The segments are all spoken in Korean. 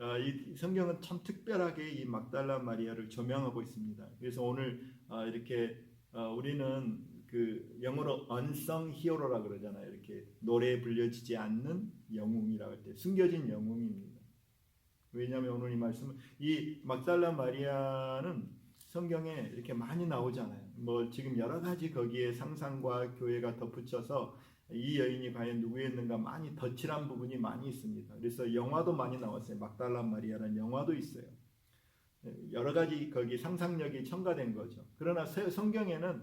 이 성경은 참 특별하게 이 막달라 마리아를 조명하고 있습니다. 그래서 오늘 이렇게 우리는 그 영어로 unsung hero라 그러잖아요. 이렇게 노래에 불려지지 않는 영웅이라고 할 때 숨겨진 영웅입니다. 왜냐하면 오늘 이 말씀은 이 막달라 마리아는 성경에 이렇게 많이 나오잖아요. 뭐 지금 여러 가지 거기에 상상과 교회가 덧붙여서 이 여인이 과연 누구였는가 많이 덧칠한 부분이 많이 있습니다. 그래서 영화도 많이 나왔어요. 막달라 마리아라는 영화도 있어요. 여러 가지 거기 상상력이 첨가된 거죠. 그러나 성경에는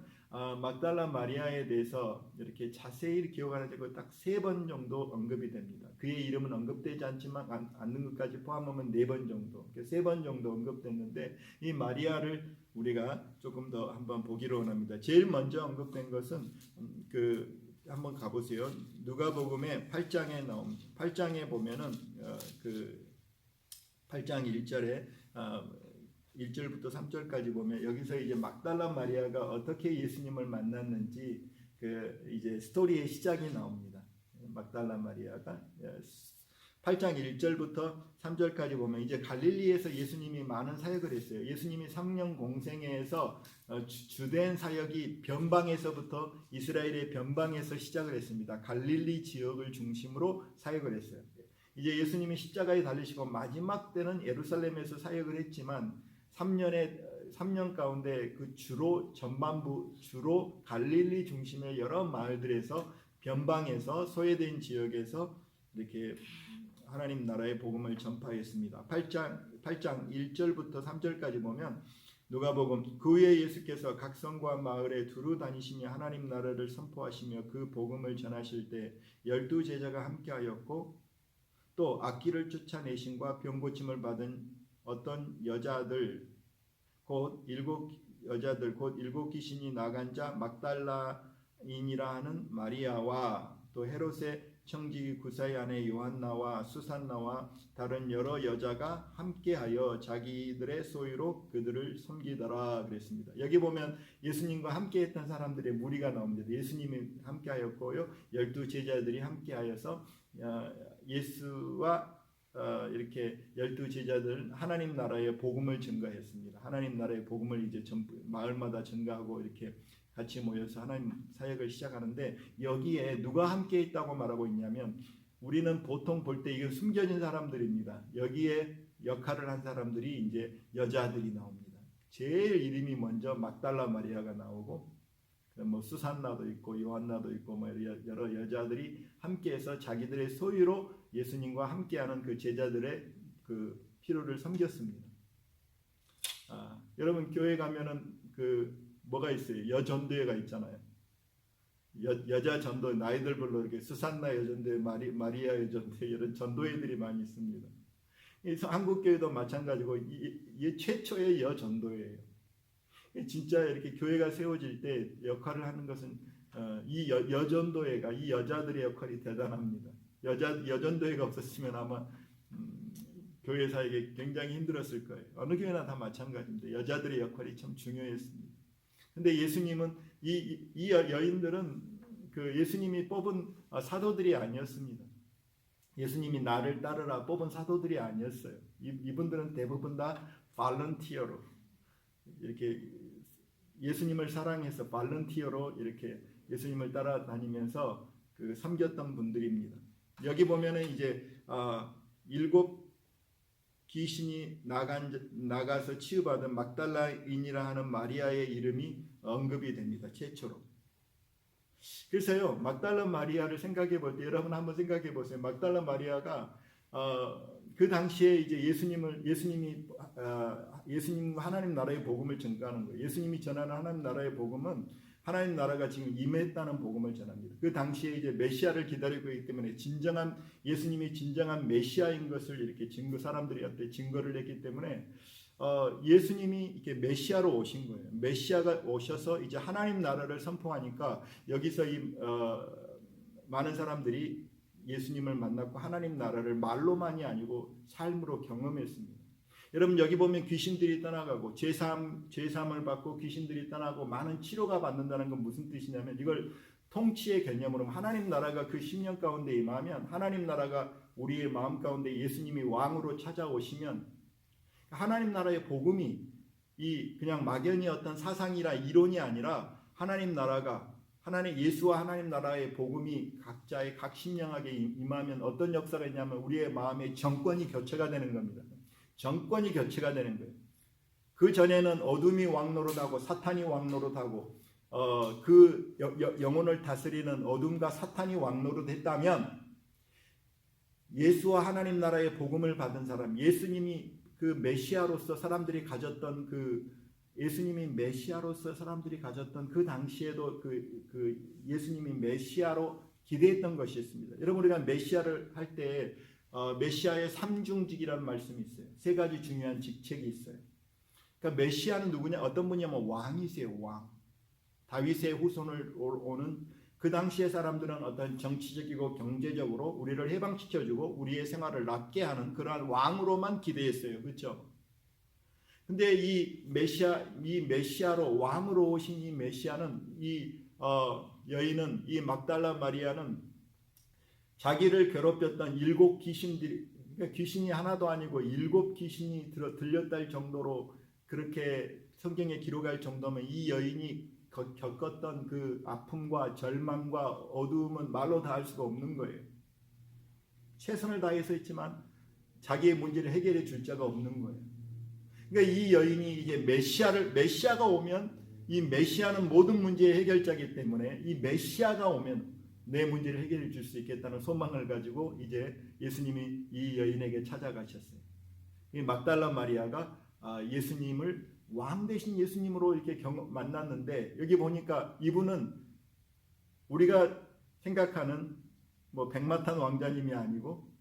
막달라 마리아에 대해서 이렇게 자세히 기억하는 딱 3번 정도 언급이 됩니다. 그의 이름은 언급되지 않는 것까지 포함하면 4번 정도, 3번 정도 언급됐는데 이 마리아를 우리가 조금 더 한번 보기로 원합니다. 제일 먼저 언급된 것은 한번 가보세요. 누가복음의 8장에 나옵니다. 8장에 보면은 그 8장 1절에 1절부터 3절까지 보면 여기서 이제 막달라 마리아가 어떻게 예수님을 만났는지 그 이제 스토리의 시작이 나옵니다. 막달라 마리아가 8장 1절부터 3절까지 보면 이제 갈릴리에서 예수님이 많은 사역을 했어요. 예수님이 성령 공생애에서 주된 사역이 변방에서부터 이스라엘의 변방에서 시작을 했습니다. 갈릴리 지역을 중심으로 사역을 했어요. 이제 예수님이 십자가에 달리시고 마지막 때는 예루살렘에서 사역을 했지만 3년 가운데 그 주로 갈릴리 중심의 여러 마을들에서 변방에서 소외된 지역에서 이렇게 하나님 나라의 복음을 전파했습니다. 8장 1절부터 3절까지 보면 누가복음 그 후에 예수께서 각 성과 마을에 두루 다니시며 하나님 나라를 선포하시며 그 복음을 전하실 때 12 제자가 함께하였고 또 악기를 쫓아내신과 병 고침을 받은 어떤 여자들 곧 일곱 귀신이 나간 자 막달라인이라 하는 마리아와 또 헤롯의 청지 구사의 아내 요한나와 수산나와 다른 여러 여자가 함께하여 자기들의 소유로 그들을 섬기더라 그랬습니다. 여기 보면 예수님과 함께했던 사람들의 무리가 나옵니다. 예수님이 함께하였고요, 12 제자들이 함께하여서 예수와 이렇게 12 제자들 하나님 나라의 복음을 전가했습니다. 하나님 나라의 복음을 이제 마을마다 전가하고 이렇게 같이 모여서 하나님 사역을 시작하는데 여기에 누가 함께 있다고 말하고 있냐면 우리는 보통 볼 때 이건 숨겨진 사람들입니다. 여기에 역할을 한 사람들이 이제 여자들이 나옵니다. 제일 이름이 먼저 막달라 마리아가 나오고 뭐 수산나도 있고 요한나도 있고 뭐 여러 여자들이 함께해서 자기들의 소유로 예수님과 함께하는 그 제자들의 그 필요를 섬겼습니다. 여러분 교회 가면은 뭐가 있어요? 여전도회가 있잖아요. 여자 전도 나이들별로 이렇게 수산나 여전도회, 마리아 여전도회 이런 전도회들이 많이 있습니다. 그래서 한국 교회도 마찬가지고 이게 최초의 여전도회예요. 진짜 이렇게 교회가 세워질 때 역할을 하는 것은 이 여전도회가 이 여자들의 역할이 대단합니다. 여전도회가 없었으면 아마 교회 사역이 굉장히 힘들었을 거예요. 어느 교회나 다 마찬가지인데 여자들의 역할이 참 중요했습니다. 근데 예수님은 이 여인들은 그 예수님이 뽑은 사도들이 아니었습니다. 예수님이 나를 따르라 뽑은 사도들이 아니었어요. 이분들은 대부분 다 발런티어로 이렇게 예수님을 사랑해서 발런티어로 이렇게 예수님을 따라다니면서 섬겼던 분들입니다. 여기 보면은 이제 7 귀신이 나가서 치유받은 막달라인이라 하는 마리아의 이름이 언급이 됩니다. 최초로. 그래서요, 막달라 마리아를 생각해 볼 때 여러분 한번 생각해 보세요. 막달라 마리아가 그 당시에 이제 예수님과 하나님 나라의 복음을 전가하는 거예요. 예수님이 전하는 하나님 나라의 복음은 하나님 나라가 지금 임했다는 복음을 전합니다. 그 당시에 이제 메시아를 기다리고 있기 때문에 예수님이 진정한 메시아인 것을 이렇게 사람들이 증거를 했기 때문에 예수님이 이렇게 메시아로 오신 거예요. 메시아가 오셔서 이제 하나님 나라를 선포하니까 여기서 많은 사람들이 예수님을 만났고 하나님 나라를 말로만이 아니고 삶으로 경험했습니다. 여러분 여기 보면 귀신들이 떠나가고 죄사함을 받고 귀신들이 떠나고 많은 치료가 받는다는 건 무슨 뜻이냐면 이걸 통치의 개념으로 하나님 나라가 그 10년 가운데 임하면 하나님 나라가 우리의 마음 가운데 예수님이 왕으로 찾아오시면 하나님 나라의 복음이 이 그냥 막연히 어떤 사상이라 이론이 아니라 하나님 나라가 예수와 하나님 나라의 복음이 각자의 각 심령에게 임하면 어떤 역사가 있냐면 우리의 마음에 정권이 교체가 되는 겁니다. 정권이 교체가 되는 거예요. 그 전에는 어둠이 왕노릇하고 사탄이 왕노릇하고 그 영혼을 다스리는 어둠과 사탄이 왕노릇했다면 예수와 하나님 나라의 복음을 받은 사람, 예수님이 그 메시아로서 사람들이 가졌던 예수님이 메시아로서 사람들이 가졌던 그 당시에도 그 예수님이 메시아로 기대했던 것이었습니다. 여러분 우리가 메시아를 할 때 메시아의 삼중직이라는 말씀이 있어요. 세 가지 중요한 직책이 있어요. 그러니까 메시아는 누구냐? 어떤 분이냐면 왕이세요. 왕. 다윗의 후손을 오는 그 당시의 사람들은 어떤 정치적이고 경제적으로 우리를 해방시켜주고 우리의 생활을 낫게 하는 그러한 왕으로만 기대했어요. 그렇죠? 근데 이 메시아로 왕으로 오신 이 메시아는 여인은 이 막달라 마리아는 자기를 괴롭혔던 7 귀신들이 그러니까 귀신이 하나도 아니고 7 귀신이 들렸다 할 정도로 그렇게 성경에 기록할 정도면 이 여인이 겪었던 그 아픔과 절망과 어두움은 말로 다 할 수가 없는 거예요. 최선을 다해서 했지만 자기의 문제를 해결해 줄 자가 없는 거예요. 그러니까 이 여인이 이제 메시아가 오면 이 메시아는 모든 문제의 해결자이기 때문에 이 메시아가 오면 내 문제를 해결해 줄 수 있겠다는 소망을 가지고 이제 예수님이 이 여인에게 찾아가셨어요. 이 막달라 마리아가 예수님을 왕 대신 예수님으로 이렇게 만났는데 여기 보니까 이분은 우리가 생각하는 뭐 백마탄 왕자님이 아니고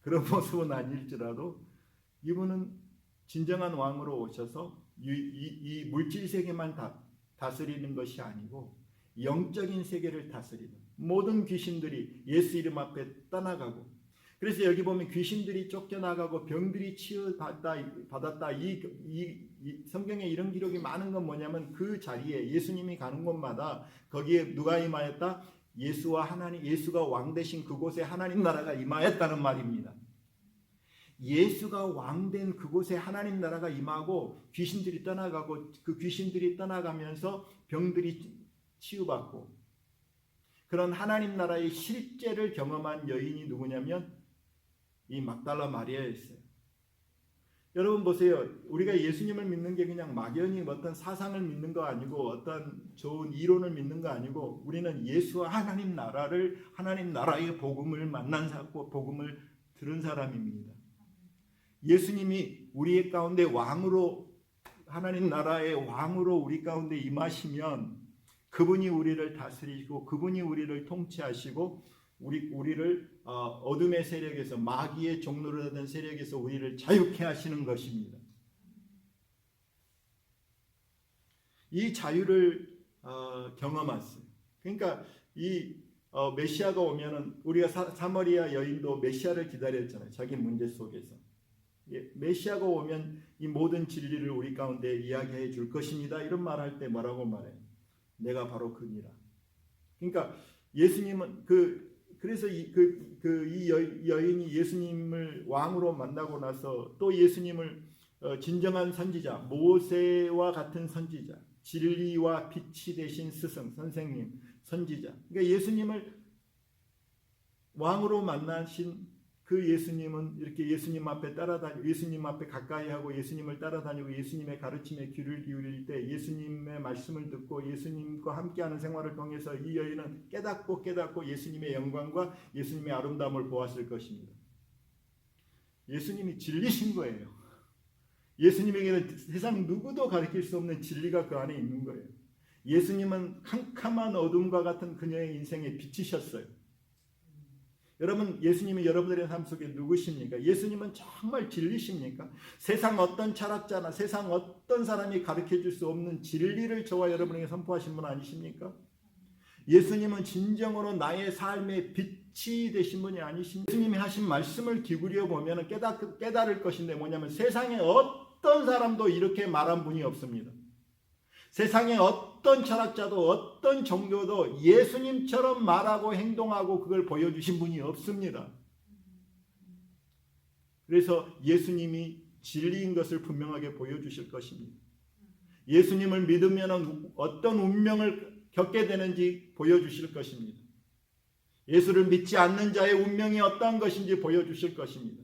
그런 모습은 아닐지라도 이분은 진정한 왕으로 오셔서 이 물질 세계만 다스리는 것이 아니고 영적인 세계를 다스리는 모든 귀신들이 예수 이름 앞에 떠나가고 그래서 여기 보면 귀신들이 쫓겨나가고 병들이 치유받았다. 이 성경에 이런 기록이 많은 건 뭐냐면 그 자리에 예수님이 가는 곳마다 거기에 누가 임하였다? 예수가 왕 되신 그곳에 하나님 나라가 임하였다는 말입니다. 예수가 왕된 그곳에 하나님 나라가 임하고 귀신들이 떠나가고 그 귀신들이 떠나가면서 병들이 치유받고 그런 하나님 나라의 실제를 경험한 여인이 누구냐면 이 막달라 마리아였어요. 여러분 보세요. 우리가 예수님을 믿는 게 그냥 막연히 어떤 사상을 믿는 거 아니고 어떤 좋은 이론을 믿는 거 아니고 우리는 예수와 하나님 나라의 복음을 만난 사고 복음을 들은 사람입니다. 예수님이 우리의 가운데 왕으로 하나님 나라의 왕으로 우리 가운데 임하시면 그분이 우리를 다스리시고 그분이 우리를 통치하시고 우리를 어둠의 세력에서 마귀의 종노릇 하던 세력에서 우리를 자유케 하시는 것입니다. 이 자유를 경험했어요. 그러니까 이 메시아가 오면은 우리가 사마리아 여인도 메시아를 기다렸잖아요. 자기 문제 속에서. 메시아가 오면 이 모든 진리를 우리 가운데 이야기해 줄 것입니다. 이런 말할 때 뭐라고 말해요? 내가 바로 그니라. 그러니까 예수님은 그래서 이 여인이 예수님을 왕으로 만나고 나서 또 예수님을 진정한 선지자, 모세와 같은 선지자, 진리와 빛이 되신 스승, 선생님, 선지자. 그러니까 예수님을 왕으로 만나신 그 예수님은 이렇게 예수님 앞에 예수님 앞에 가까이 하고 예수님을 따라다니고 예수님의 가르침에 귀를 기울일 때 예수님의 말씀을 듣고 예수님과 함께하는 생활을 통해서 이 여인은 깨닫고 예수님의 영광과 예수님의 아름다움을 보았을 것입니다. 예수님이 진리신 거예요. 예수님에게는 세상 누구도 가르칠 수 없는 진리가 그 안에 있는 거예요. 예수님은 캄캄한 어둠과 같은 그녀의 인생에 비치셨어요. 여러분, 예수님이 여러분들의 삶 속에 누구십니까? 예수님은 정말 진리십니까? 세상 어떤 철학자나 세상 어떤 사람이 가르쳐줄 수 없는 진리를 저와 여러분에게 선포하신 분 아니십니까? 예수님은 진정으로 나의 삶의 빛이 되신 분이 아니십니까? 예수님이 하신 말씀을 기울여 보면 깨달을 것인데 뭐냐면 세상에 어떤 사람도 이렇게 말한 분이 없습니다. 세상의 어떤 철학자도 어떤 종교도 예수님처럼 말하고 행동하고 그걸 보여주신 분이 없습니다. 그래서 예수님이 진리인 것을 분명하게 보여주실 것입니다. 예수님을 믿으면 어떤 운명을 겪게 되는지 보여주실 것입니다. 예수를 믿지 않는 자의 운명이 어떠한 것인지 보여주실 것입니다.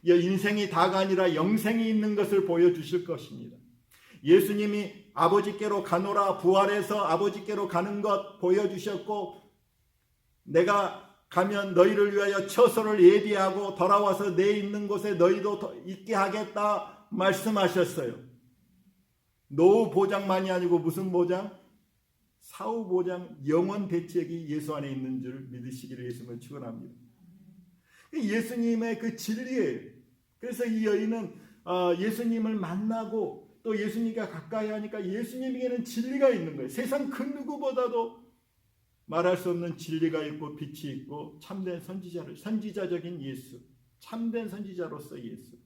인생이 다가 아니라 영생이 있는 것을 보여주실 것입니다. 예수님이 아버지께로 가노라 부활해서 아버지께로 가는 것 보여주셨고, 내가 가면 너희를 위하여 처소를 예비하고 돌아와서 내 있는 곳에 너희도 있게 하겠다 말씀하셨어요. 노후 보장만이 아니고 무슨 보장? 사후 보장, 영원 대책이 예수 안에 있는 줄 믿으시기를 예수님을 축원합니다. 예수님의 그 진리예요. 그래서 이 여인은 예수님을 만나고 또 예수님과 가까이 하니까 예수님에게는 진리가 있는 거예요. 세상 그 누구보다도 말할 수 없는 진리가 있고 빛이 있고 참된 선지자적인 예수, 참된 선지자로서 예수.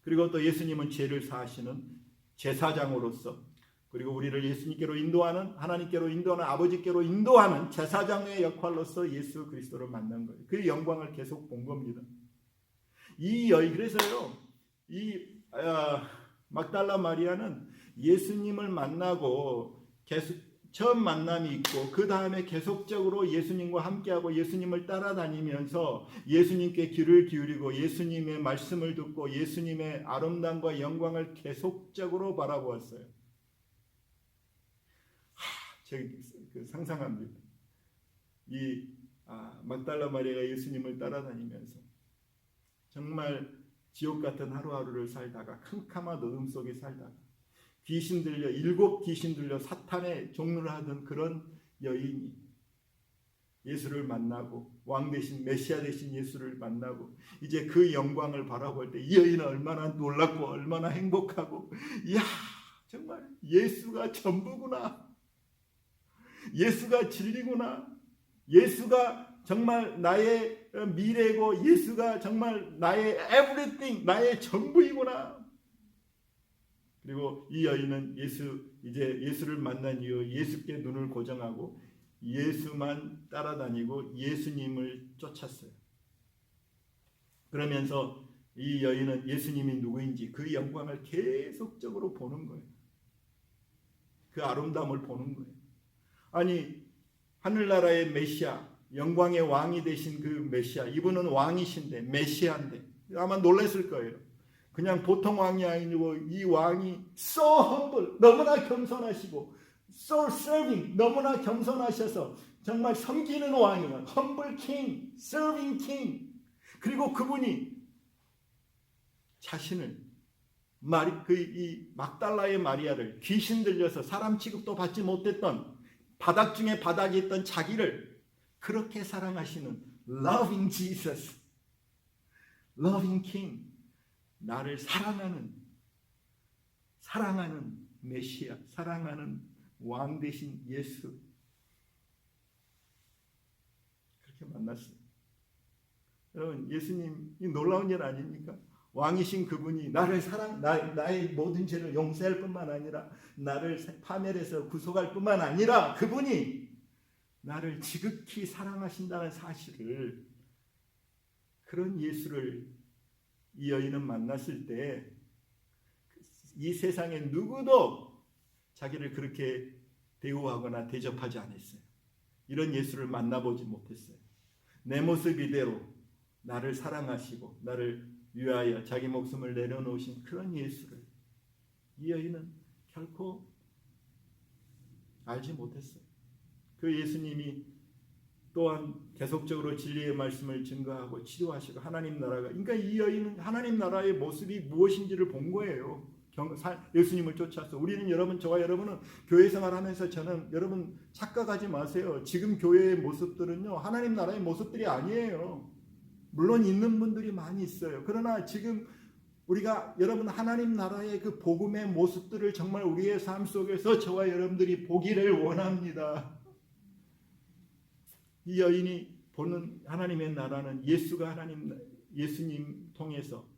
그리고 또 예수님은 죄를 사하시는 제사장으로서, 그리고 우리를 예수님께로 인도하는, 하나님께로 인도하는, 아버지께로 인도하는 제사장의 역할로서 예수 그리스도를 만난 거예요. 그 영광을 계속 본 겁니다. 그래서요, 막달라 마리아는 예수님을 만나고 처음 만남이 있고 그 다음에 계속적으로 예수님과 함께하고 예수님을 따라다니면서 예수님께 귀를 기울이고 예수님의 말씀을 듣고 예수님의 아름다움과 영광을 계속적으로 바라보았어요. 제가 상상합니다. 막달라 마리아가 예수님을 따라다니면서 정말 지옥 같은 하루하루를 살다가 캄캄한 어둠 속에 살다가 일곱 귀신 들려 사탄의 종로를 하던 그런 여인이 예수를 만나고 왕 대신 메시아 대신 예수를 만나고 이제 그 영광을 바라볼 때 이 여인은 얼마나 놀랍고 얼마나 행복하고, 이야 정말 예수가 전부구나, 예수가 진리구나, 예수가 정말 나의 미래고 예수가 정말 나의 everything, 나의 전부이구나. 그리고 이 여인은 이제 예수를 만난 이후 예수께 눈을 고정하고 예수만 따라다니고 예수님을 쫓았어요. 그러면서 이 여인은 예수님이 누구인지 그 영광을 계속적으로 보는 거예요. 그 아름다움을 보는 거예요. 아니, 하늘나라의 메시아, 영광의 왕이 되신 그 메시아, 이분은 왕이신데 메시아인데 아마 놀랐을 거예요. 그냥 보통 왕이 아니고 이 왕이 so humble, 너무나 겸손하시고 so serving, 너무나 겸손하셔서 정말 섬기는 왕이에요. humble king, serving king. 그리고 그분이 자신을 이 막달라의 마리아를 귀신 들려서 사람 취급도 받지 못했던 바닥 중에 바닥에 있던 자기를 그렇게 사랑하시는 loving Jesus, loving king, 나를 사랑하는 메시아, 사랑하는 왕 대신 예수, 그렇게 만났어요. 여러분, 예수님이 놀라운 일 아닙니까? 왕이신 그분이 나의 모든 죄를 용서할 뿐만 아니라 나를 파멸해서 구속할 뿐만 아니라 그분이 나를 지극히 사랑하신다는 사실을, 그런 예수를 이 여인은 만났을 때 이 세상에 누구도 자기를 그렇게 대우하거나 대접하지 않았어요. 이런 예수를 만나보지 못했어요. 내 모습 이대로 나를 사랑하시고 나를 위하여 자기 목숨을 내려놓으신 그런 예수를 이 여인은 결코 알지 못했어요. 그 예수님이 또한 계속적으로 진리의 말씀을 증거하고 치료하시고 하나님 나라가, 그러니까 이 여인은 하나님 나라의 모습이 무엇인지를 본 거예요. 예수님을 쫓아서. 저와 여러분은 교회 생활하면서 여러분 착각하지 마세요. 지금 교회의 모습들은요, 하나님 나라의 모습들이 아니에요. 물론 있는 분들이 많이 있어요. 그러나 지금 여러분 하나님 나라의 그 복음의 모습들을 정말 우리의 삶 속에서 저와 여러분들이 보기를 원합니다. 이 여인이 보는 하나님의 나라는 예수님 통해서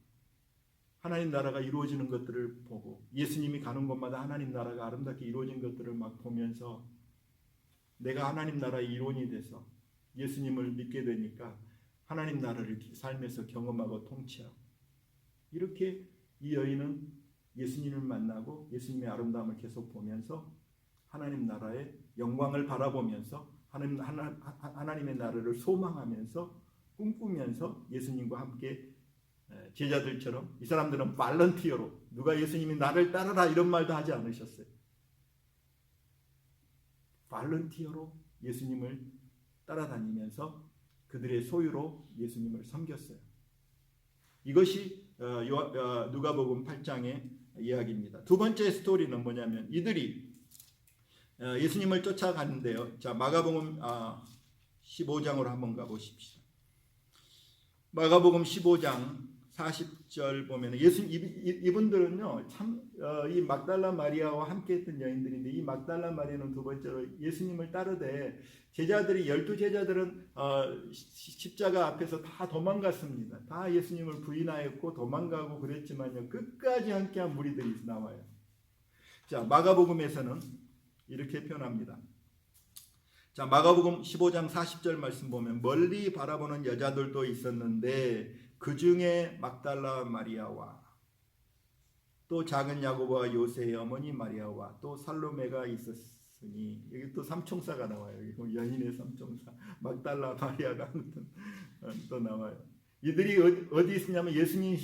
하나님 나라가 이루어지는 것들을 보고 예수님이 가는 곳마다 하나님 나라가 아름답게 이루어진 것들을 막 보면서 내가 하나님 나라의 일원이 돼서 예수님을 믿게 되니까 하나님 나라를 삶에서 경험하고 통치하고, 이렇게 이 여인은 예수님을 만나고 예수님의 아름다움을 계속 보면서 하나님 나라의 영광을 바라보면서 하나님의 나라를 소망하면서 꿈꾸면서 예수님과 함께 제자들처럼, 이 사람들은 발런티어로, 누가 예수님이 나를 따르라 이런 말도 하지 않으셨어요. 발런티어로 예수님을 따라다니면서 그들의 소유로 예수님을 섬겼어요. 이것이 누가복음 8장의 이야기입니다. 두 번째 스토리는 뭐냐면 이들이 예수님을 쫓아가는데요. 자, 마가복음 15장으로 한번 가보십시오. 마가복음 15장 40절 보면 이분들은요 참 이 막달라 마리아와 함께했던 여인들인데, 이 막달라 마리아는 두 번째로 예수님을 따르되 제자들이 12제자들은 십자가 앞에서 다 도망갔습니다. 다 예수님을 부인하였고 도망가고 그랬지만요 끝까지 함께한 무리들이 나와요. 자, 마가복음에서는 이렇게 표현합니다. 자, 마가복음 15장 40절 말씀 보면 멀리 바라보는 여자들도 있었는데 그 중에 막달라 마리아와 또 작은 야고보와 요새의 어머니 마리아와 또 살로메가 있었으니, 여기 또 삼총사가 나와요. 여기 여인의 삼총사 막달라 마리아가 또 나와요. 이들이 어디 있었냐면 예수님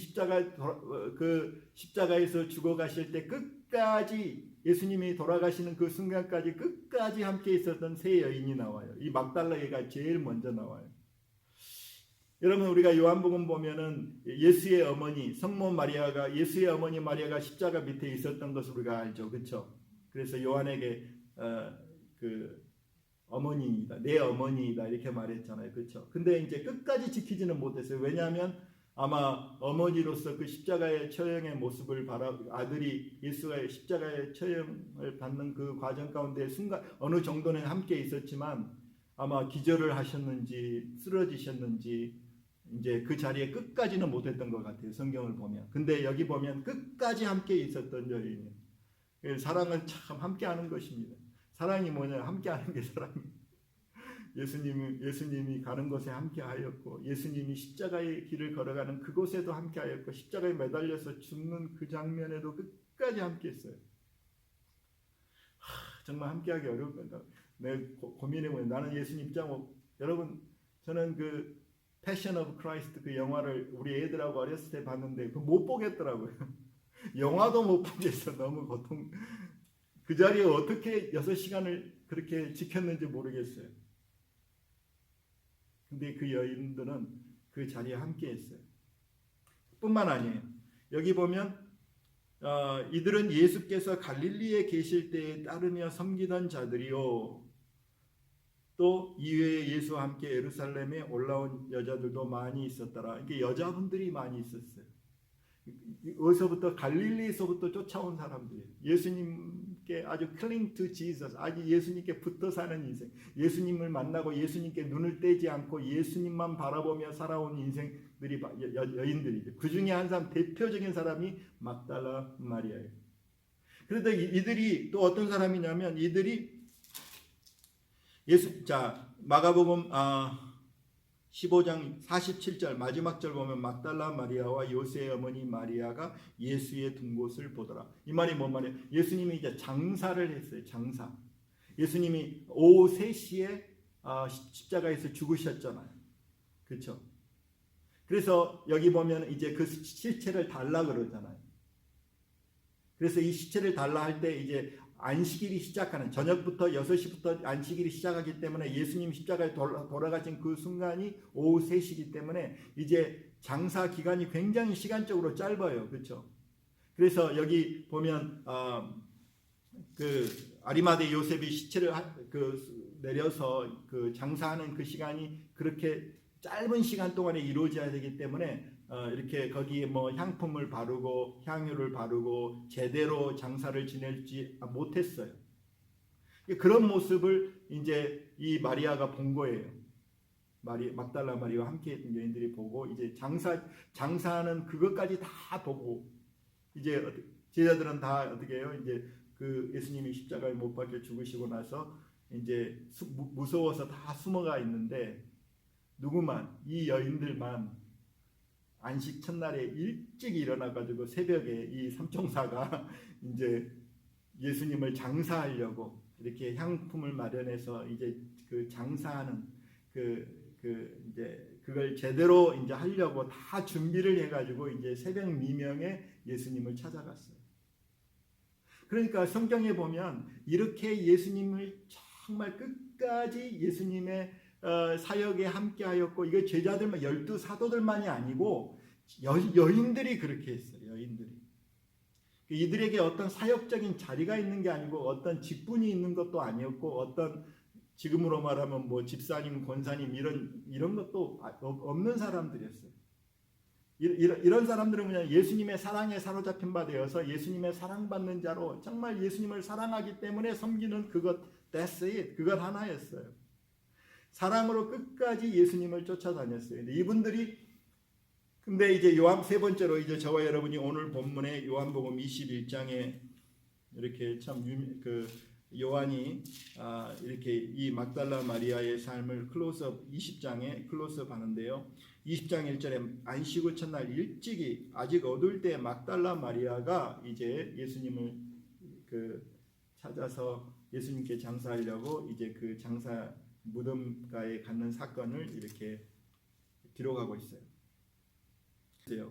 십자가에서 죽어가실 때 끝까지, 예수님이 돌아가시는 그 순간까지 끝까지 함께 있었던 세 여인이 나와요. 이 막달라가 제일 먼저 나와요. 여러분, 우리가 요한복음 보면은 예수의 어머니 성모 마리아가, 예수의 어머니 마리아가 십자가 밑에 있었던 것을 우리가 알죠, 그렇죠? 그래서 요한에게 그 어머니이다, 내 어머니이다 이렇게 말했잖아요, 그렇죠? 근데 이제 끝까지 지키지는 못했어요. 왜냐하면 아마 어머니로서 그 십자가의 처형의 모습을 아들이 예수가 십자가의 처형을 받는 그 과정 가운데 순간 어느 정도는 함께 있었지만 아마 기절을 하셨는지 쓰러지셨는지 이제 그 자리에 끝까지는 못했던 것 같아요, 성경을 보면. 근데 여기 보면 끝까지 함께 있었던 여인이에요. 사랑은 참 함께하는 것입니다. 사랑이 뭐냐? 함께하는 게 사랑이에요. 예수님이 가는 곳에 함께하였고, 예수님이 십자가의 길을 걸어가는 그곳에도 함께하였고, 십자가에 매달려서 죽는 그 장면에도 끝까지 함께했어요. 정말 함께하기 어려울 거다. 내 고민해보면 나는 예수님 입장, 여러분 저는 그 패션 오브 크라이스트 그 영화를 우리 애들하고 어렸을 때 봤는데 그 못 보겠더라고요. 영화도 못 보겠어. 너무 고통. 그 자리에 어떻게 6시간을 그렇게 지켰는지 모르겠어요. 근데 그 여인들은 그 자리에 함께 했어요. 뿐만 아니에요. 여기 보면 이들은 예수께서 갈릴리에 계실 때에 따르며 섬기던 자들이요, 또 이외에 예수와 함께 예루살렘에 올라온 여자들도 많이 있었더라. 이게 여자분들이 많이 있었어요. 어디서부터? 갈릴리에서부터 쫓아온 사람들이에요. 예수님께 아주 cling to Jesus, 아주 예수님께 붙어 사는 인생, 예수님을 만나고 예수님께 눈을 떼지 않고 예수님만 바라보며 살아온 인생들이 여인들이죠. 그 중에 한 사람, 대표적인 사람이 막달라 마리아예요. 그런데 이들이 또 어떤 사람이냐면, 이들이 마가복음 15장 47절 마지막 절 보면 막달라 마리아와 요새의 어머니 마리아가 예수의 둔 곳을 보더라. 이 말이 뭔 말이에요? 예수님이 이제 장사를 했어요. 장사. 예수님이 오후 3시에 십자가에서 죽으셨잖아요. 그렇죠? 그래서 여기 보면 이제 그 시체를 달라 그러잖아요. 그래서 이 시체를 달라 할 때 이제 안식일이 시작하는, 저녁부터 6시부터 안식일이 시작하기 때문에 예수님 십자가에 돌아가신 그 순간이 오후 3시이기 때문에 이제 장사 기간이 굉장히 시간적으로 짧아요. 그렇죠? 그래서 여기 보면 그 아리마대 요셉이 시체를 내려서 그 장사하는 그 시간이 그렇게 짧은 시간 동안에 이루어져야 되기 때문에 이렇게 거기에 뭐 향품을 바르고 향유를 바르고 제대로 장사를 지내지 못했어요. 그런 모습을 이제 이 마리아가 본 거예요. 막달라 마리아와 함께했던 여인들이 보고 이제 장사하는 그것까지 다 보고 이제 제자들은 다 어떻게 해요? 이제 그 예수님이 십자가에 못 박혀 죽으시고 나서 이제 무서워서 다 숨어가 있는데 누구만 이 여인들만 안식 첫날에 일찍 일어나 가지고 새벽에 이 삼총사가 이제 예수님을 장사하려고 이렇게 향품을 마련해서 이제 그 장사하는 이제 그걸 제대로 이제 하려고 다 준비를 해가지고 이제 새벽 미명에 예수님을 찾아갔어요. 그러니까 성경에 보면 이렇게 예수님을 정말 끝까지 예수님의 사역에 함께하였고 이거 제자들만 12 사도들만이 아니고 여인들이 그렇게 했어요. 여인들이 이들에게 어떤 사역적인 자리가 있는 게 아니고 어떤 직분이 있는 것도 아니었고 어떤 지금으로 말하면 뭐 집사님, 권사님 이런 것도 없는 사람들이었어요. 이런 사람들은 그냥 예수님의 사랑에 사로잡힌 바 되어서 예수님의 사랑받는 자로 정말 예수님을 사랑하기 때문에 섬기는 그것, that's it. 그것 하나였어요. 사랑으로 끝까지 예수님을 쫓아다녔어요. 근데 이제 세 번째로 이제 저와 여러분이 오늘 본문에 요한복음 21장에 이렇게 참 요한이 이렇게 이 막달라 마리아의 삶을 20장에 클로즈업 하는데요. 20장 1절에 안식 후 첫날 일찍이 아직 어두울 때 막달라 마리아가 이제 예수님을 찾아서 예수님께 장사하려고 이제 그 장사 무덤가에 갖는 사건을 이렇게 기록하고 있어요.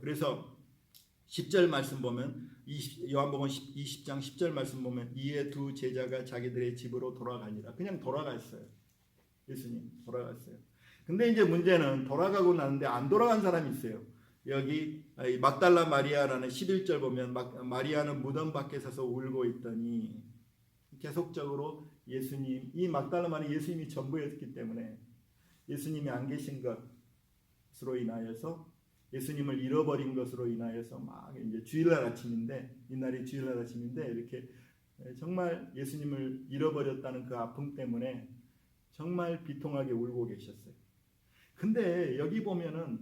그래서 10절 말씀 보면 요한복음 20장 10절 말씀 보면 이에 두 제자가 자기들의 집으로 돌아가니라. 그냥 돌아갔어요. 예수님 돌아갔어요. 근데 이제 문제는 돌아가고 나는데 안 돌아간 사람이 있어요. 여기 막달라 마리아라는 11절 보면 마리아는 무덤 밖에 서서 울고 있더니 계속적으로 이 막달라 마리아 예수님이 전부였기 때문에 예수님이 안 계신 것으로 인하여서 예수님을 잃어버린 것으로 인하여서 막 이제 주일날 아침인데 이날이 주일날 아침인데 이렇게 정말 예수님을 잃어버렸다는 그 아픔 때문에 정말 비통하게 울고 계셨어요. 근데 여기 보면은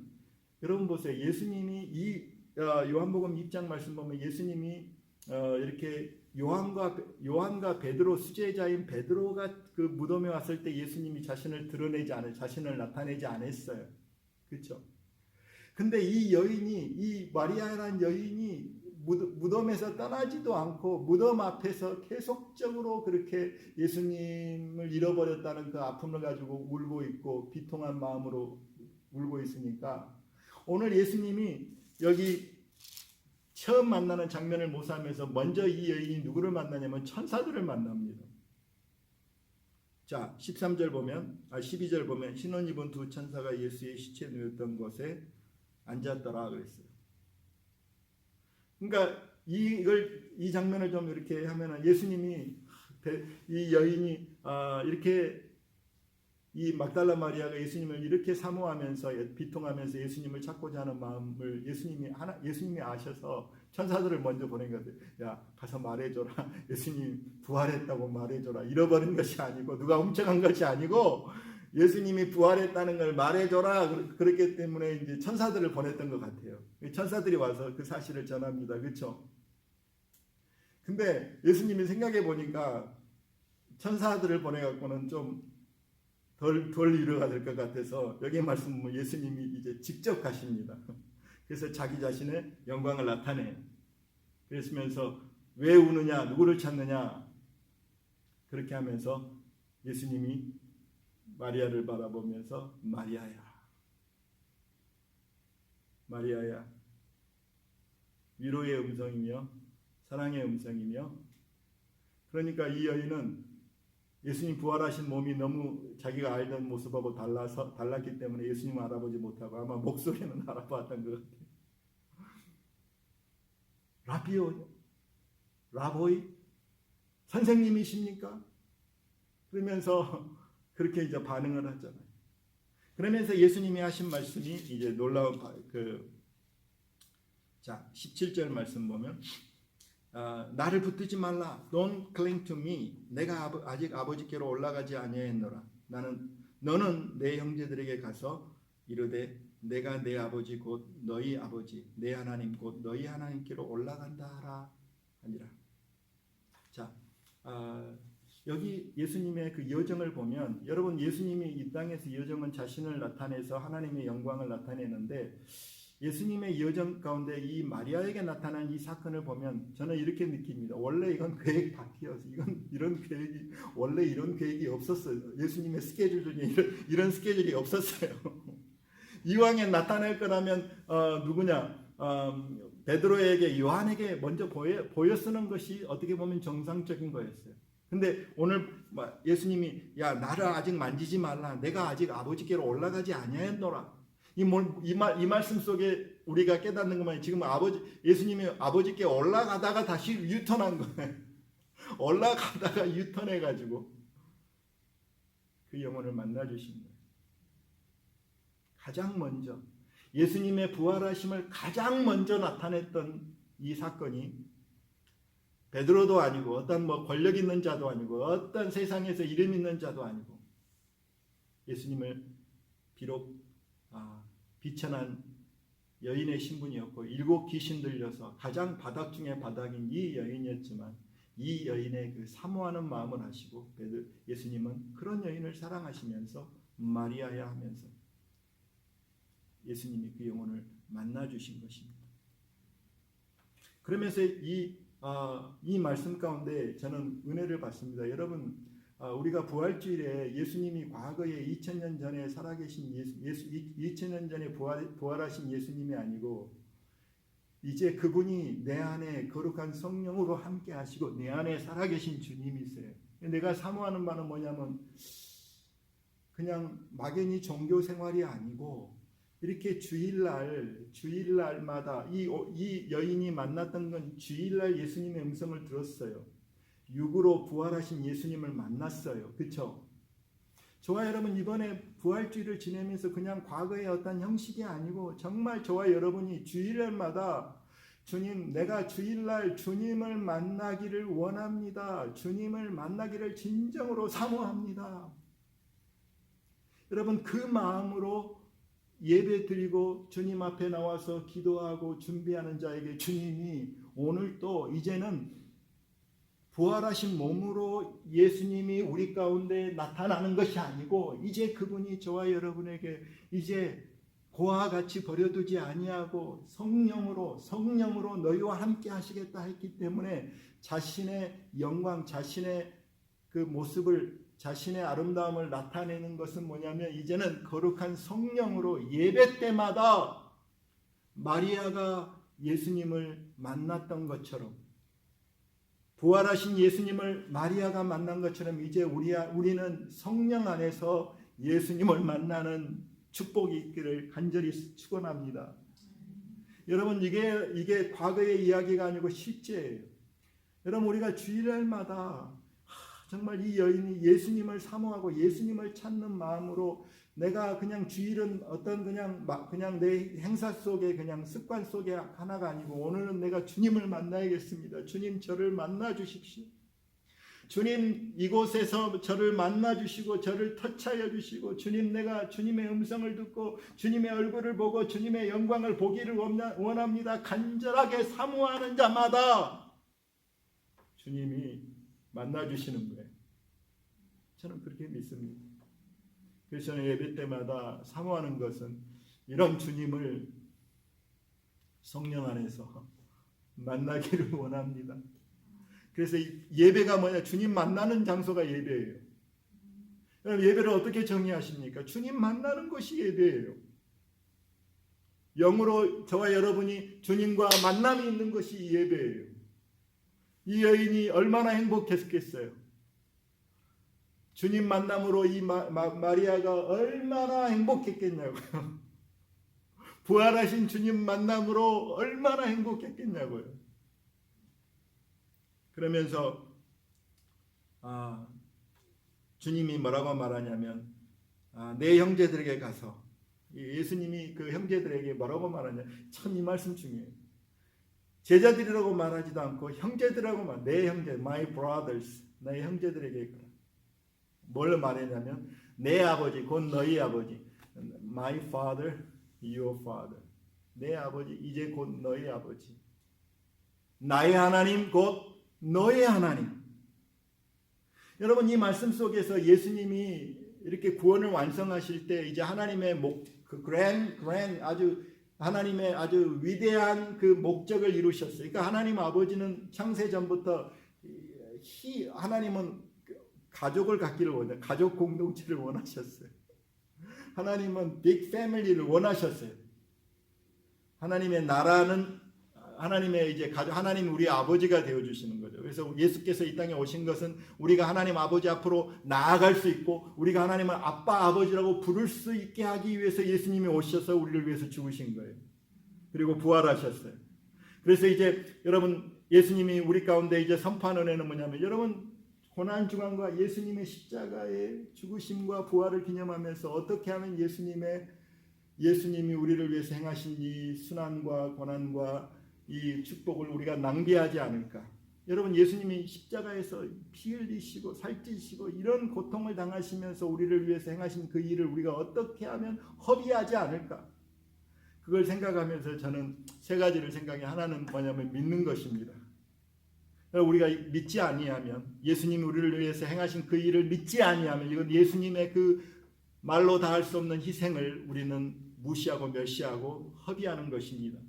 여러분 보세요. 예수님이 요한복음 2장 말씀 보면 예수님이 이렇게 요한과 베드로 수제자인 베드로가 그 무덤에 왔을 때 예수님이 자신을 나타내지 않았어요. 그렇죠? 근데 이 마리아라는 여인이 무덤에서 떠나지도 않고 무덤 앞에서 계속적으로 그렇게 예수님을 잃어버렸다는 그 아픔을 가지고 울고 있고 비통한 마음으로 울고 있으니까 오늘 예수님이 여기 처음 만나는 장면을 모사하면서 먼저 이 여인이 누구를 만나냐면 천사들을 만납니다. 자, 12절 보면 신혼 입은 두 천사가 예수의 시체 누웠던 곳에 앉았더라 그랬어요. 그러니까 이 장면을 좀 이렇게 하면은 예수님이 이 여인이 이렇게 이 막달라 마리아가 예수님을 이렇게 사모하면서 비통하면서 예수님을 찾고자 하는 마음을 예수님이 아셔서 천사들을 먼저 보낸 거예요. 야, 가서 말해줘라. 예수님 부활했다고 말해줘라. 잃어버린 것이 아니고 누가 훔쳐간 것이 아니고 예수님이 부활했다는 걸 말해줘라. 그렇기 때문에 이제 천사들을 보냈던 것 같아요. 천사들이 와서 그 사실을 전합니다. 그렇죠? 근데 예수님이 생각해 보니까 천사들을 보내갖고는 좀 덜 위로가 될 것 같아서 여기 말씀 보면 예수님이 이제 직접 가십니다. 그래서 자기 자신의 영광을 나타내요. 그러시면서 왜 우느냐, 누구를 찾느냐 그렇게 하면서 예수님이 마리아를 바라보면서 마리아야 위로의 음성이며 사랑의 음성이며 그러니까 이 여인은 예수님 부활하신 몸이 너무 자기가 알던 모습하고 달랐기 때문에 예수님을 알아보지 못하고 아마 목소리는 알아봤던 것 같아요. 라보이 선생님이십니까? 그러면서 그렇게 이제 반응을 하잖아요. 그러면서 예수님이 하신 말씀이 이제 놀라운 17절 말씀 보면 나를 붙들지 말라. Don't cling to me. 내가 아직 아버지께로 올라가지 아니하였노라. 나는 너는 내 형제들에게 가서 이르되 내가 내 아버지 곧 너희 아버지 내 하나님 곧 너희 하나님께로 올라간다 하라 하니라. 자, 여기 예수님의 그 여정을 보면 여러분 예수님이 이 땅에서 여정은 자신을 나타내서 하나님의 영광을 나타내는데 예수님의 여정 가운데 이 마리아에게 나타난 이 사건을 보면 저는 이렇게 느낍니다. 원래 이건 계획 바뀌어서 원래 이런 계획이 없었어요. 예수님의 스케줄 중에 이런 스케줄이 없었어요. 이왕에 나타낼 거라면 베드로에게 요한에게 먼저 보여쓰는 것이 어떻게 보면 정상적인 거였어요. 근데 오늘 예수님이 야 나를 아직 만지지 말라. 내가 아직 아버지께로 올라가지 아니하였노라. 이 말씀 속에 우리가 깨닫는 것만 지금 예수님이 아버지께 올라가다가 다시 유턴한 거예요. 올라가다가 유턴해가지고 그 영혼을 만나주신 거예요. 가장 먼저 예수님의 부활하심을 가장 먼저 나타냈던 이 사건이 베드로도 아니고 어떤 권력 있는 자도 아니고 어떤 세상에서 이름 있는 자도 아니고 예수님을 비록 비천한 여인의 신분이었고 7 귀신 들려서 가장 바닥 중에 바닥인 이 여인이었지만 이 여인의 그 사모하는 마음을 아시고 예수님은 그런 여인을 사랑하시면서 마리아야 하면서 예수님이 그 영혼을 만나 주신 것입니다. 그러면서 이 말씀 가운데 저는 은혜를 받습니다. 여러분 우리가 부활주일에 예수님이 과거에 2000년 전에 살아계신 2000년 전에 부활하신 예수님이 아니고 이제 그분이 내 안에 거룩한 성령으로 함께 하시고 내 안에 살아계신 주님이세요. 내가 사모하는 바는 뭐냐면 그냥 막연히 종교 생활이 아니고 이렇게 주일날마다 이 여인이 만났던 건 주일날 예수님의 음성을 들었어요. 육으로 부활하신 예수님을 만났어요. 그렇죠? 저와 여러분 이번에 부활주일을 지내면서 그냥 과거의 어떤 형식이 아니고 정말 저와 여러분이 주일날마다 주님, 내가 주일날 주님을 만나기를 원합니다. 주님을 만나기를 진정으로 사모합니다. 여러분 그 마음으로 예배 드리고 주님 앞에 나와서 기도하고 준비하는 자에게 주님이 오늘 또 이제는 부활하신 몸으로 예수님이 우리 가운데 나타나는 것이 아니고 이제 그분이 저와 여러분에게 이제 고와 같이 버려두지 아니하고 성령으로 너희와 함께 하시겠다 했기 때문에 자신의 영광, 자신의 그 모습을 자신의 아름다움을 나타내는 것은 뭐냐면 이제는 거룩한 성령으로 예배 때마다 마리아가 예수님을 만났던 것처럼 부활하신 예수님을 마리아가 만난 것처럼 이제 우리는 성령 안에서 예수님을 만나는 축복이 있기를 간절히 축원합니다. 여러분 이게 과거의 이야기가 아니고 실제예요. 여러분 우리가 주일날마다 정말 이 여인이 예수님을 사모하고 예수님을 찾는 마음으로 내가 그냥 주일은 어떤 그냥 내 행사 속에 그냥 습관 속에 하나가 아니고 오늘은 내가 주님을 만나야겠습니다. 주님 저를 만나 주십시오. 주님 이곳에서 저를 만나 주시고 저를 터치하여 주시고 주님 내가 주님의 음성을 듣고 주님의 얼굴을 보고 주님의 영광을 보기를 원합니다. 간절하게 사모하는 자마다 주님이 만나 주시는 거예요. 저는 그렇게 믿습니다. 그래서 저는 예배 때마다 사모하는 것은 이런 주님을 성령 안에서 만나기를 원합니다. 그래서 예배가 뭐냐? 주님 만나는 장소가 예배예요. 여러분 예배를 어떻게 정의하십니까? 주님 만나는 것이 예배예요. 영으로 저와 여러분이 주님과 만남이 있는 것이 예배예요. 이 여인이 얼마나 행복했겠어요. 주님 만남으로 이 마리아가 얼마나 행복했겠냐고요. 부활하신 주님 만남으로 얼마나 행복했겠냐고요. 그러면서 주님이 뭐라고 말하냐면 내 형제들에게 가서 예수님이 그 형제들에게 뭐라고 말하냐. 참 이 말씀 중요해요. 제자들이라고 말하지도 않고 형제들이라고 내 형제, my brothers, 내 형제들에게 가라. 뭘 말했냐면 내 아버지 곧 너희 아버지, my father, your father. 내 아버지 이제 곧 너희 아버지. 나의 하나님 곧 너의 하나님. 여러분 이 말씀 속에서 예수님이 이렇게 구원을 완성하실 때 이제 하나님의 그 아주 하나님의 아주 위대한 그 목적을 이루셨어요. 그러니까 하나님 아버지는 창세 전부터 하나님은 가족을 갖기를 원해요. 가족 공동체를 원하셨어요. 하나님은 빅 패밀리를 원하셨어요. 하나님의 나라는 하나님의 이제 하나님 우리 아버지가 되어 주시는 거죠. 그래서 예수께서 이 땅에 오신 것은 우리가 하나님 아버지 앞으로 나아갈 수 있고 우리가 하나님을 아빠 아버지라고 부를 수 있게 하기 위해서 예수님이 오셔서 우리를 위해서 죽으신 거예요. 그리고 부활하셨어요. 그래서 이제 여러분 예수님이 우리 가운데 이제 선포하는 은혜는 뭐냐면 여러분 고난 중환과 예수님의 십자가의 죽으심과 부활을 기념하면서 어떻게 하면 예수님이 우리를 위해서 행하신 이 순환과 고난과 이 축복을 우리가 낭비하지 않을까. 여러분 예수님이 십자가에서 피 흘리시고 살찌시고 이런 고통을 당하시면서 우리를 위해서 행하신 그 일을 우리가 어떻게 하면 허비하지 않을까. 그걸 생각하면서 저는 세 가지를 생각해. 하나는 뭐냐면 믿는 것입니다. 우리가 믿지 아니하면 예수님이 우리를 위해서 행하신 그 일을 믿지 아니하면 이건 예수님의 그 말로 다 할 수 없는 희생을 우리는 무시하고 멸시하고 허비하는 것입니다.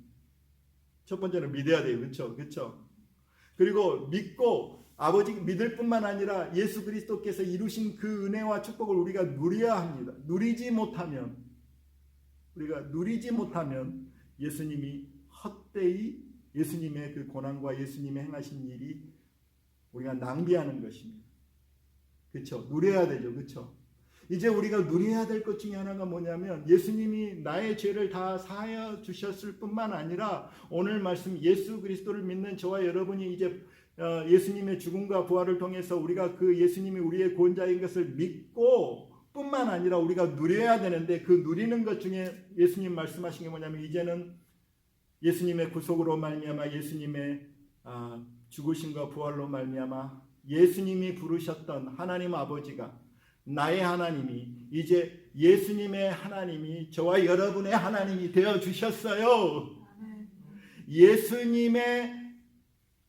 첫 번째는 믿어야 돼요. 그렇죠? 그리고 믿고 아버지 믿을 뿐만 아니라 예수 그리스도께서 이루신 그 은혜와 축복을 우리가 누려야 합니다. 누리지 못하면 예수님이 헛되이 예수님의 그 고난과 예수님의 행하신 일이 우리가 낭비하는 것입니다. 그렇죠? 누려야 되죠. 그렇죠? 이제 우리가 누려야 될 것 중에 하나가 뭐냐면 예수님이 나의 죄를 다 사하여 주셨을 뿐만 아니라 오늘 말씀 예수 그리스도를 믿는 저와 여러분이 이제 예수님의 죽음과 부활을 통해서 우리가 그 예수님이 우리의 구원자인 것을 믿고 뿐만 아니라 우리가 누려야 되는데 그 누리는 것 중에 예수님 말씀하신 게 뭐냐면 이제는 예수님의 구속으로 말미암아 예수님의 죽으심과 부활로 말미암아 예수님이 부르셨던 하나님 아버지가 나의 하나님이 이제 예수님의 하나님이 저와 여러분의 하나님이 되어 주셨어요. 예수님의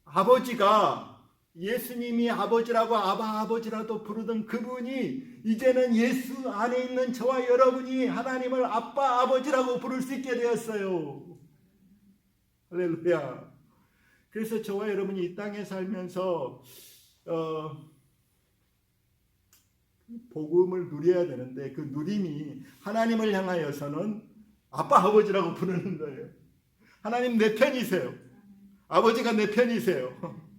아버지가 예수님이 아버지라고 아바 아버지라도 부르던 그분이 이제는 예수 안에 있는 저와 여러분이 하나님을 아빠 아버지라고 부를 수 있게 되었어요. 할렐루야. 그래서 저와 여러분이 이 땅에 살면서 복음을 누려야 되는데 그 누림이 하나님을 향하여서는 아빠 아버지라고 부르는 거예요. 하나님 내 편이세요. 아버지가 내 편이세요.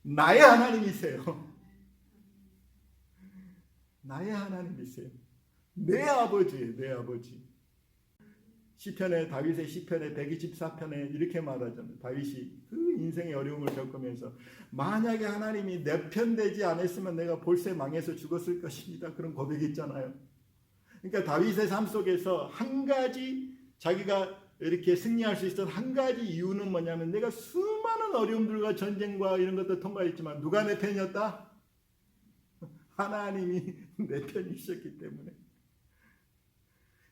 나의 하나님이세요. 나의 하나님이세요. 내 아버지예요. 내 아버지. 시편에 다윗의 시편에 124편에 이렇게 말하잖아요. 다윗이 그 인생의 어려움을 겪으면서 만약에 하나님이 내 편 되지 않았으면 내가 볼새 망해서 죽었을 것입니다. 그런 고백이 있잖아요. 그러니까 다윗의 삶 속에서 한 가지 자기가 이렇게 승리할 수 있었던 한 가지 이유는 뭐냐면 내가 수많은 어려움들과 전쟁과 이런 것들 통과했지만 누가 내 편이었다? 하나님이 내 편이셨기 때문에.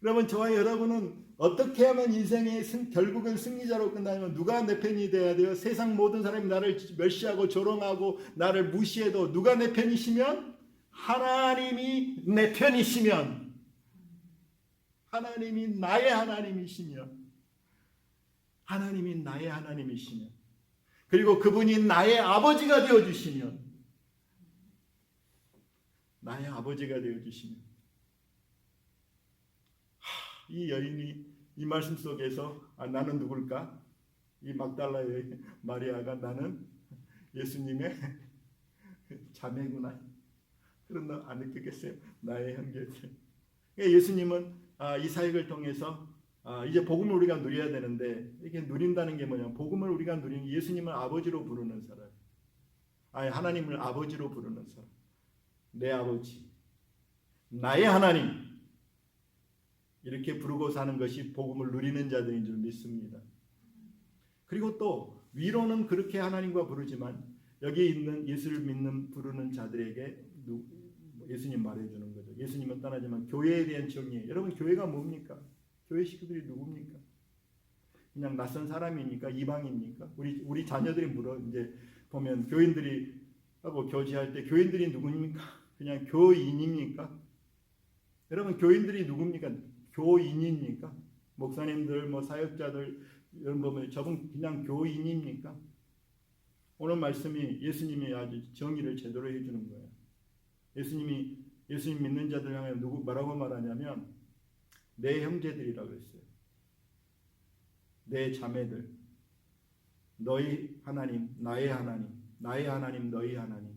여러분 저와 여러분은 어떻게 하면 인생의 결국은 승리자로 끝나면 누가 내 편이 돼야 돼요? 세상 모든 사람이 나를 멸시하고 조롱하고 나를 무시해도 누가 내 편이시면? 하나님이 내 편이시면, 하나님이 나의 하나님이시면, 하나님이 나의 하나님이시면, 그리고 그분이 나의 아버지가 되어주시면, 나의 아버지가 되어주시면, 이 여인이 이 말씀 속에서 나는 누굴까? 이 막달라의 마리아가 나는 예수님의 자매구나. 그런 거 안 느꼈겠어요? 나의 형제들. 예수님은 이 사역을 통해서 이제 복음을 우리가 누려야 되는데 이게 누린다는 게 뭐냐? 복음을 우리가 누리는 예수님을 아버지로 부르는 사람. 하나님을 아버지로 부르는 사람. 내 아버지. 나의 하나님. 이렇게 부르고 사는 것이 복음을 누리는 자들인 줄 믿습니다. 그리고 또 위로는 그렇게 하나님과 부르지만 여기 있는 예수를 믿는 부르는 자들에게 예수님 말해주는 거죠. 예수님은 떠나지만 교회에 대한 정의. 여러분 교회가 뭡니까? 교회 식구들이 누굽니까? 그냥 낯선 사람입니까? 이방입니까? 우리 자녀들이 물어 이제 보면 교인들이 하고 교제할 때 교인들이 누굽니까? 그냥 교인입니까? 여러분 교인들이 누굽니까? 교인입니까? 목사님들 뭐 사역자들 이런 보면 저분 그냥 교인입니까? 오늘 말씀이 예수님이 아주 정의를 제대로 해주는 거예요. 예수님 믿는 자들 향해 뭐라고 말하냐면 내 형제들이라고 했어요. 내 자매들, 너희 하나님, 나의 하나님, 나의 하나님, 너희 하나님,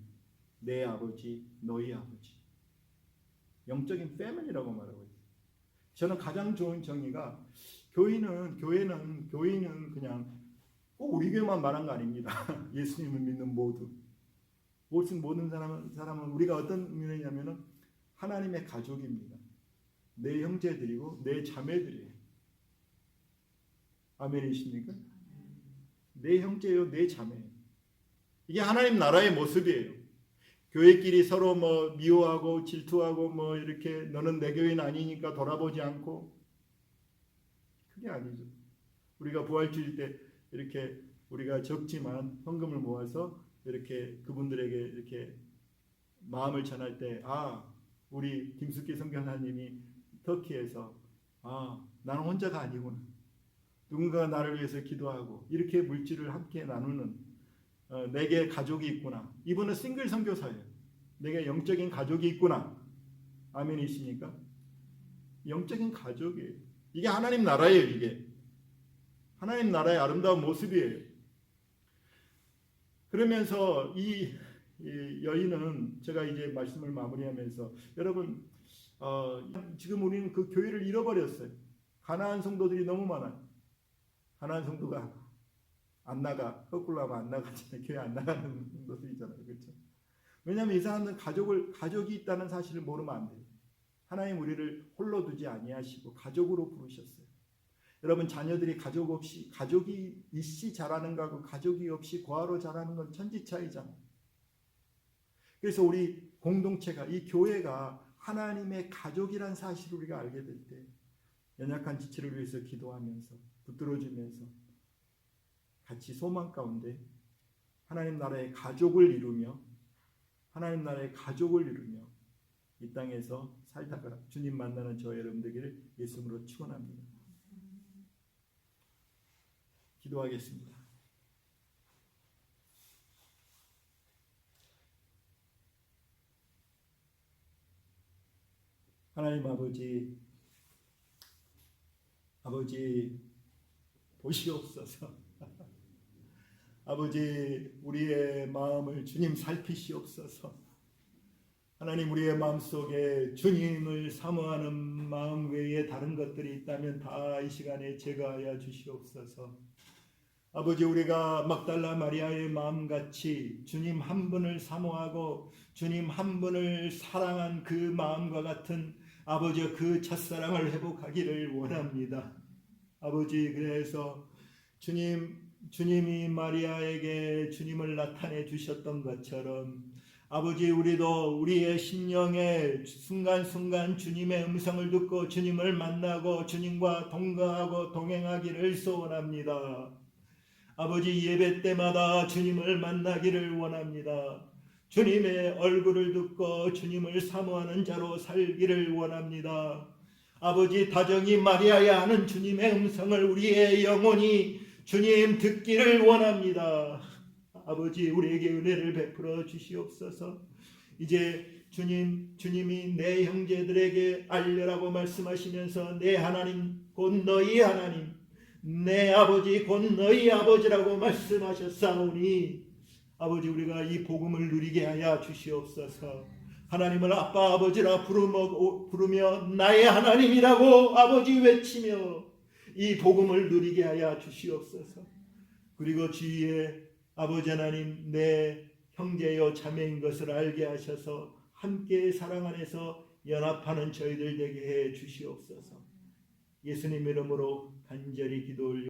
내 아버지, 너희 아버지. 영적인 패밀리라고 말하고 있어요. 저는 가장 좋은 정의가 교회는 그냥 꼭 우리 교회만 말한 거 아닙니다. 예수님을 믿는 모든 사람은 우리가 어떤 의미냐면은 하나님의 가족입니다. 내 형제들이고 내 자매들이에요. 아멘이십니까? 내 형제요, 내 자매. 이게 하나님 나라의 모습이에요. 교회끼리 서로 뭐 미워하고 질투하고 뭐 이렇게 너는 내 교인 아니니까 돌아보지 않고 그게 아니죠. 우리가 부활주일 때 이렇게 우리가 적지만 헌금을 모아서 이렇게 그분들에게 이렇게 마음을 전할 때 우리 김숙기 선교사님이 터키에서 나는 혼자가 아니구나. 누군가가 나를 위해서 기도하고 이렇게 물질을 함께 나누는 내게 가족이 있구나. 이분은 싱글 선교사예요. 내게 영적인 가족이 있구나. 아멘이십니까? 영적인 가족이에요. 이게 하나님 나라예요. 이게 하나님 나라의 아름다운 모습이에요. 그러면서 이 여인은 제가 이제 말씀을 마무리하면서 여러분 지금 우리는 그 교회를 잃어버렸어요. 가나안 성도들이 너무 많아요. 가나안 성도가 안 나가, 거꾸로 하면 안 나가잖아요. 교회 안 나가는 성도들 있잖아요. 그렇죠? 왜냐하면 이 사람은 가족이 있다는 사실을 모르면 안 돼요. 하나님 우리를 홀로 두지 아니하시고 가족으로 부르셨어요. 여러분 자녀들이 가족이 있이 자라는 거하고 가족이 없이 고아로 자라는 건 천지 차이잖아요. 그래서 우리 공동체가 이 교회가 하나님의 가족이란 사실을 우리가 알게 될 때 연약한 지체를 위해서 기도하면서 붙들어주면서 같이 소망 가운데 하나님 나라의 가족을 이루며 이 땅에서 살다가 주님 만나는 저와 여러분 되기를 예수님으로 축원합니다. 기도하겠습니다. 하나님 아버지 보시옵소서. 아버지 우리의 마음을 주님 살피시옵소서. 하나님 우리의 마음속에 주님을 사모하는 마음 외에 다른 것들이 있다면 다 이 시간에 제거하여 주시옵소서. 아버지 우리가 막달라 마리아의 마음같이 주님 한 분을 사모하고 주님 한 분을 사랑한 그 마음과 같은 아버지 그 첫사랑을 회복하기를 원합니다. 아버지 그래서 주님이 마리아에게 주님을 나타내 주셨던 것처럼 아버지 우리도 우리의 심령에 순간순간 주님의 음성을 듣고 주님을 만나고 주님과 동거하고 동행하기를 소원합니다. 아버지 예배 때마다 주님을 만나기를 원합니다. 주님의 얼굴을 듣고 주님을 사모하는 자로 살기를 원합니다. 아버지 다정히 마리아야 하는 주님의 음성을 우리의 영혼이 주님 듣기를 원합니다. 아버지 우리에게 은혜를 베풀어 주시옵소서. 이제 주님이 내 형제들에게 알려라고 말씀하시면서 내 하나님 곧 너희 하나님 내 아버지 곧 너희 아버지라고 말씀하셨사오니 아버지 우리가 이 복음을 누리게 하여 주시옵소서. 하나님을 아빠 아버지라 부르며 나의 하나님이라고 아버지 외치며 이 복음을 누리게 하여 주시옵소서. 그리고 주위에 아버지 하나님 내 형제요 자매인 것을 알게 하셔서 함께 사랑 안에서 연합하는 저희들 되게 해 주시옵소서. 예수님 이름으로 간절히 기도 올려